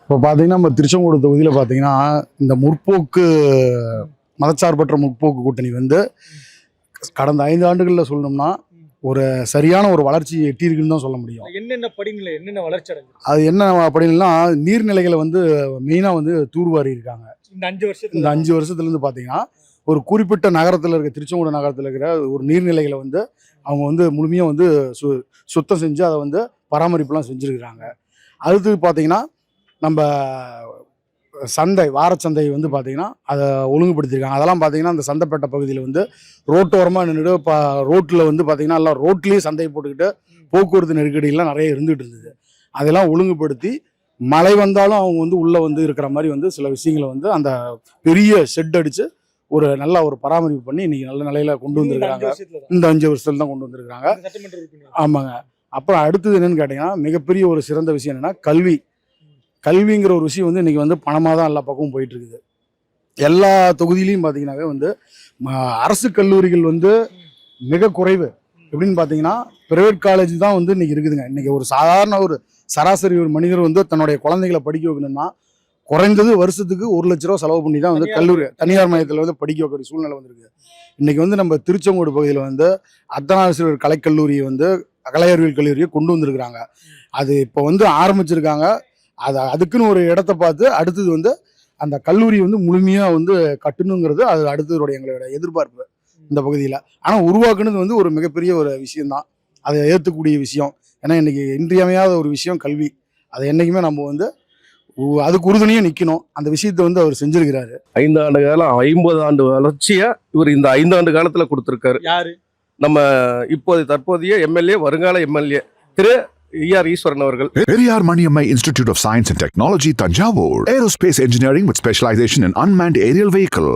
இப்போ பார்த்தீங்கன்னா நம்ம திருச்செங்கோடு தொகுதியில் பார்த்தீங்கன்னா இந்த முற்போக்கு மதச்சார்பற்ற முற்போக்கு கூட்டணி வந்து கடந்த 5 ஆண்டுகளில் சொல்லணும்னா ஒரு சரியான ஒரு வளர்ச்சியை எட்டியிருக்குன்னு தான் சொல்ல முடியும். என்னென்ன படிநிலை என்னென்ன வளர்ச்சி அடைஞ்சு அது என்ன அப்படின்னா நீர்நிலைகளை வந்து மெயினாக வந்து தூர்வாரி இருக்காங்க. இந்த 5 வருஷத்துலேருந்து பார்த்தீங்கன்னா ஒரு குறிப்பிட்ட நகரத்தில் இருக்க திருச்செங்கோடு நகரத்தில் இருக்கிற ஒரு நீர்நிலைகளை வந்து அவங்க வந்து முழுமையாக வந்து சுத்தம் செஞ்சு அதை வந்து பராமரிப்புலாம் செஞ்சுருக்கிறாங்க. அடுத்து பார்த்தீங்கன்னா நம்ம சந்தை வாரச்சந்தை வந்து பார்த்தீங்கன்னா அதை ஒழுங்குபடுத்தியிருக்காங்க. அதெல்லாம் பார்த்தீங்கன்னா அந்த சந்தைப்பேட்டை பகுதியில் வந்து ரோட்டோரமாக நின்றுட்டு ரோட்டில் வந்து பார்த்தீங்கன்னா எல்லாம் ரோட்லேயே சந்தையை போட்டுக்கிட்டு போக்குவரத்து நெருக்கடியெல்லாம் நிறைய இருந்துகிட்டு இருந்தது. அதெல்லாம் ஒழுங்குபடுத்தி மழை வந்தாலும் அவங்க வந்து உள்ளே வந்து இருக்கிற மாதிரி வந்து சில விஷயங்களை வந்து அந்த பெரிய ஷெட் அடித்து ஒரு நல்ல ஒரு பராமரிப்பு பண்ணி இன்னைக்கு நல்ல நிலையில கொண்டு வந்திருக்கிறாங்க. இந்த 5 வருஷத்துல தான் கொண்டு வந்திருக்காங்க. ஆமாங்க. அப்புறம் அடுத்தது என்னன்னு கேட்டீங்கன்னா மிகப்பெரிய ஒரு சிறந்த விஷயம் என்னன்னா கல்விங்கிற ஒரு விஷயம் வந்து இன்னைக்கு வந்து பணமாக தான் எல்லா பக்கமும் போயிட்டு இருக்குது. எல்லா தொகுதியிலையும் பார்த்தீங்கன்னாவே வந்து அரசு கல்லூரிகள் வந்து மிக குறைவு. எப்படின்னு பார்த்தீங்கன்னா பிரைவேட் காலேஜ் தான் வந்து இன்னைக்கு இருக்குதுங்க. இன்னைக்கு ஒரு சாதாரண ஒரு சராசரி ஒரு மனிதர் வந்து தன்னுடைய குழந்தைகளை படிக்க வைக்கணும்னா குறைந்தது வருஷத்துக்கு 1 லட்ச ரூபா செலவு பண்ணி தான் வந்து தனியார் மையத்தில் வந்து படிக்க வைக்கிற சூழ்நிலை வந்திருக்கு. இன்னைக்கு வந்து நம்ம திருச்செங்கோடு பகுதியில் வந்து அர்த்தநாரீஸ்வரர் கலைக்கல்லூரியை வந்து கலை அறிவியல் கல்லூரியை கொண்டு வந்திருக்கிறாங்க. அது இப்போ வந்து ஆரம்பிச்சிருக்காங்க. அதுக்குன்னு ஒரு இடத்த பார்த்து அடுத்தது வந்து அந்த கல்லூரி வந்து முழுமையாக வந்து கட்டணுங்கிறது அது அடுத்ததுடைய எங்களோட எதிர்பார்ப்பு இந்த பகுதியில். ஆனால் உருவாக்குனது வந்து ஒரு மிகப்பெரிய ஒரு விஷயம்தான். அதை ஏற்றுக்கூடிய விஷயம். ஏன்னா இன்னைக்கு இன்றியமையாத ஒரு விஷயம் கல்வி. அதை என்றைக்குமே நம்ம வந்து அதுக்கு உறுதுணையாக நிற்கணும். அந்த விஷயத்தை வந்து அவர் செஞ்சிருக்கிறாரு. 5 ஆண்டு காலம் 50 ஆண்டு வளர்ச்சியை இவர் இந்த 5 ஆண்டு காலத்தில் கொடுத்துருக்காரு. யாரு? நம்ம தற்போதைய எம்எல்ஏ வருங்கால எம்எல்ஏ திரு ஈஆர் ஈஸ்வரன் அவர்கள். Periyar Maniammai Institute of Science and Technology, Tanjavur. Aerospace engineering with specialization in unmanned aerial vehicle.